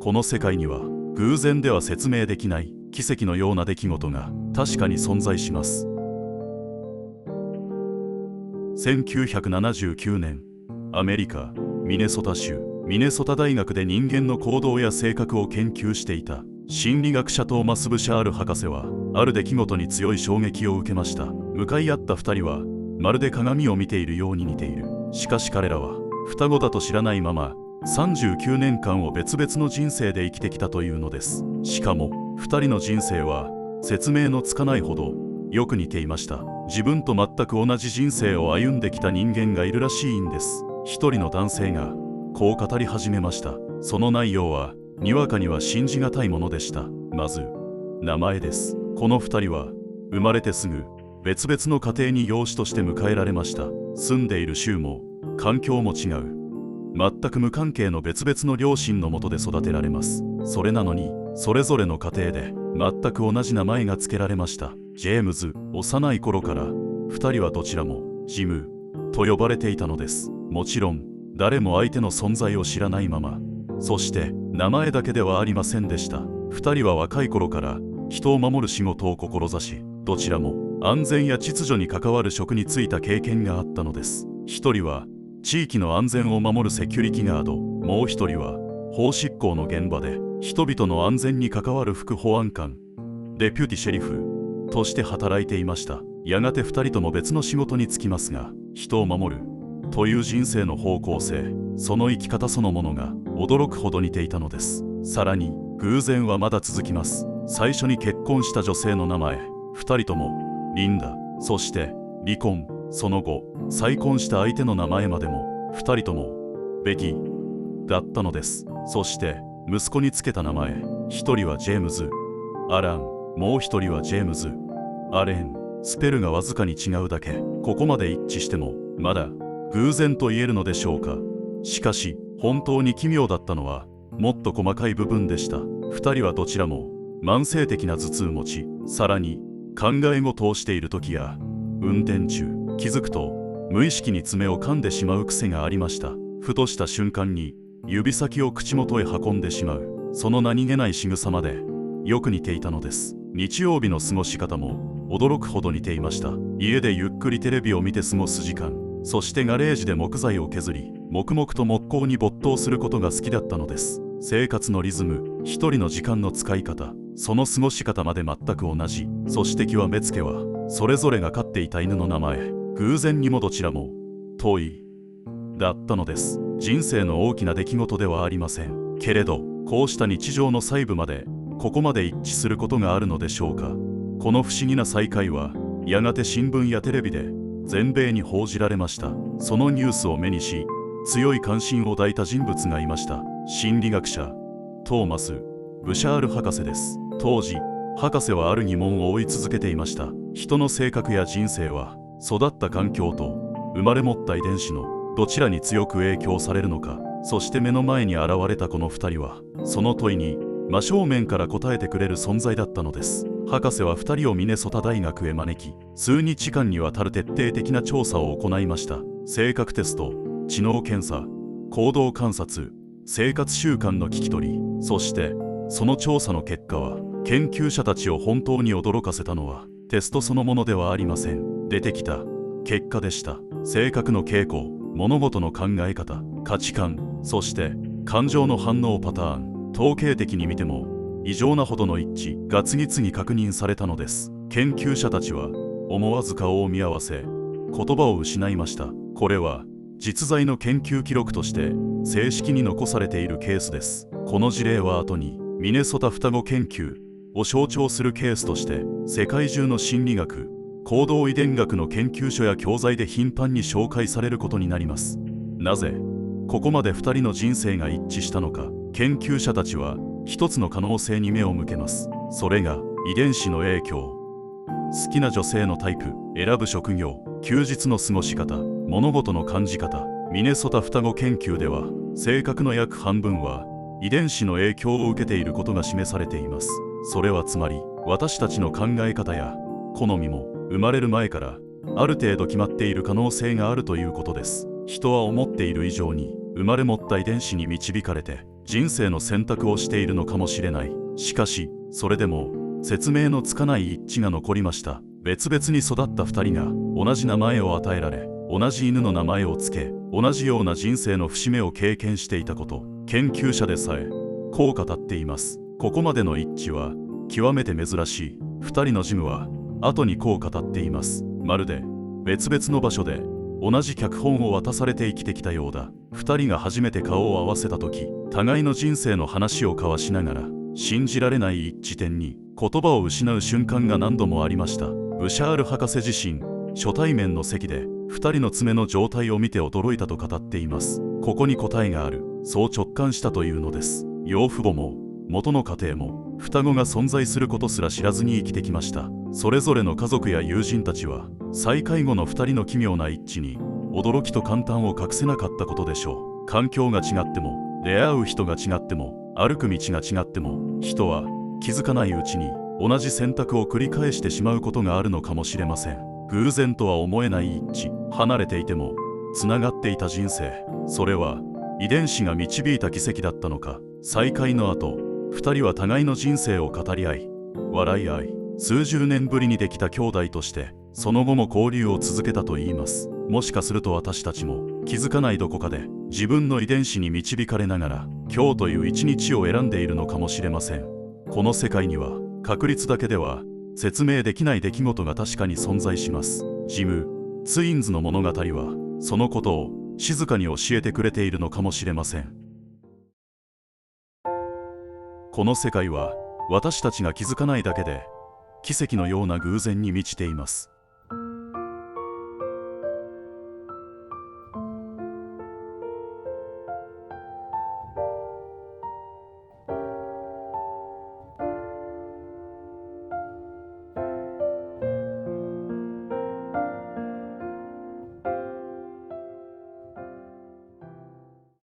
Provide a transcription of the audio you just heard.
この世界には偶然では説明できない奇跡のような出来事が確かに存在します。1979年、アメリカ・ミネソタ州ミネソタ大学で人間の行動や性格を研究していた心理学者トーマス・ブシャール博士は、ある出来事に強い衝撃を受けました。向かい合った2人はまるで鏡を見ているように似ている。しかし彼らは双子だと知らないまま39年間を別々の人生で生きてきたというのです。しかも2人の人生は説明のつかないほどよく似ていました。自分と全く同じ人生を歩んできた人間がいるらしいんです。一人の男性がこう語り始めました。その内容はにわかには信じがたいものでした。まず名前です。この2人は生まれてすぐ別々の家庭に養子として迎えられました。住んでいる州も環境も違う、全く無関係の別々の両親のもとで育てられます。それなのにそれぞれの家庭で全く同じ名前が付けられました。ジェームズ。幼い頃から2人はどちらもジムと呼ばれていたのです。もちろん誰も相手の存在を知らないまま、そして名前だけではありませんでした。2人は若い頃から人を守る仕事を志し、どちらも安全や秩序に関わる職に就いた経験があったのです。1人は地域の安全を守るセキュリティガード、もう1人は法執行の現場で人々の安全に関わる副保安官、デピュティシェリフとして働いていました。やがて2人とも別の仕事に就きますが、人を守るという人生の方向性、その生き方そのものが驚くほど似ていたのです。さらに偶然はまだ続きます。最初に結婚した女性の名前、2人ともリンダ、そして離婚、その後再婚した相手の名前までも2人ともベキだったのです。そして息子につけた名前、1人はジェームズ・アラン、もう1人はジェームズ・アレン。スペルがわずかに違うだけ。ここまで一致してもまだ偶然と言えるのでしょうか。しかし本当に奇妙だったのはもっと細かい部分でした。2人はどちらも慢性的な頭痛持ち、さらに考え事をしている時や運転中、気づくと無意識に爪を噛んでしまう癖がありました。ふとした瞬間に指先を口元へ運んでしまう、その何気ない仕草までよく似ていたのです。日曜日の過ごし方も驚くほど似ていました。家でゆっくりテレビを見て過ごす時間、そしてガレージで木材を削り黙々と木工に没頭することが好きだったのです。生活のリズム、一人の時間の使い方、その過ごし方まで全く同じ。そして極めつけはそれぞれが飼っていた犬の名前、偶然にもどちらもトイだったのです。人生の大きな出来事ではありませんけれど、こうした日常の細部までここまで一致することがあるのでしょうか。この不思議な再会はやがて新聞やテレビで全米に報じられました。そのニュースを目にし強い関心を抱いた人物がいました。心理学者トーマス・ブシャール博士です。当時博士はある疑問を追い続けていました。人の性格や人生は育った環境と生まれ持った遺伝子のどちらに強く影響されるのか。そして目の前に現れたこの2人はその問いに真正面から答えてくれる存在だったのです。博士は2人をミネソタ大学へ招き、数日間にわたる徹底的な調査を行いました。性格テスト、知能検査、行動観察、生活習慣の聞き取り、そしてその調査の結果は研究者たちを本当に驚かせたのはテストそのものではありません。出てきた結果でした。性格の傾向、物事の考え方、価値観、そして感情の反応パターン、統計的に見ても異常なほどの一致が次々確認されたのです。研究者たちは思わず顔を見合わせ言葉を失いました。これは実在の研究記録として正式に残されているケースです。この事例は後にミネソタ双子研究を象徴するケースとして世界中の心理学、行動遺伝学の研究書や教材で頻繁に紹介されることになります。なぜここまで2人の人生が一致したのか。研究者たちは一つの可能性に目を向けます。それが遺伝子の影響。好きな女性のタイプ、選ぶ職業、休日の過ごし方、物事の感じ方。ミネソタ双子研究では性格の約半分は遺伝子の影響を受けていることが示されています。それはつまり私たちの考え方や好みも生まれる前からある程度決まっている可能性があるということです。人は思っている以上に生まれ持った遺伝子に導かれて人生の選択をしているのかもしれない。しかしそれでも説明のつかない一致が残りました。別々に育った2人が同じ名前を与えられ、同じ犬の名前を付け、同じような人生の節目を経験していたこと、研究者でさえこう語っています。ここまでの一致は極めて珍しい。2人のジムは後にこう語っています。まるで別々の場所で同じ脚本を渡されて生きてきたようだ。2人が初めて顔を合わせた時、互いの人生の話を交わしながら、信じられない一致点に言葉を失う瞬間が何度もありました。ブシャール博士自身、初対面の席で2人の爪の状態を見て驚いたと語っています。ここに答えがある、そう直感したというのです。養父母も元の家庭も双子が存在することすら知らずに生きてきました。それぞれの家族や友人たちは再会後の2人の奇妙な一致に驚きと感嘆を隠せなかったことでしょう。環境が違っても、出会う人が違っても、歩く道が違っても、人は気づかないうちに同じ選択を繰り返してしまうことがあるのかもしれません。偶然とは思えない一致、離れていてもつながっていた人生、それは遺伝子が導いた奇跡だったのか。再会の後、2人は互いの人生を語り合い、笑い合い、数十年ぶりにできた兄弟としてその後も交流を続けたといいます。もしかすると私たちも気づかないどこかで自分の遺伝子に導かれながら今日という一日を選んでいるのかもしれません。この世界には確率だけでは説明できない出来事が確かに存在します。ジム・ツインズの物語はそのことを静かに教えてくれているのかもしれません。この世界は私たちが気づかないだけで奇跡のような偶然に満ちています。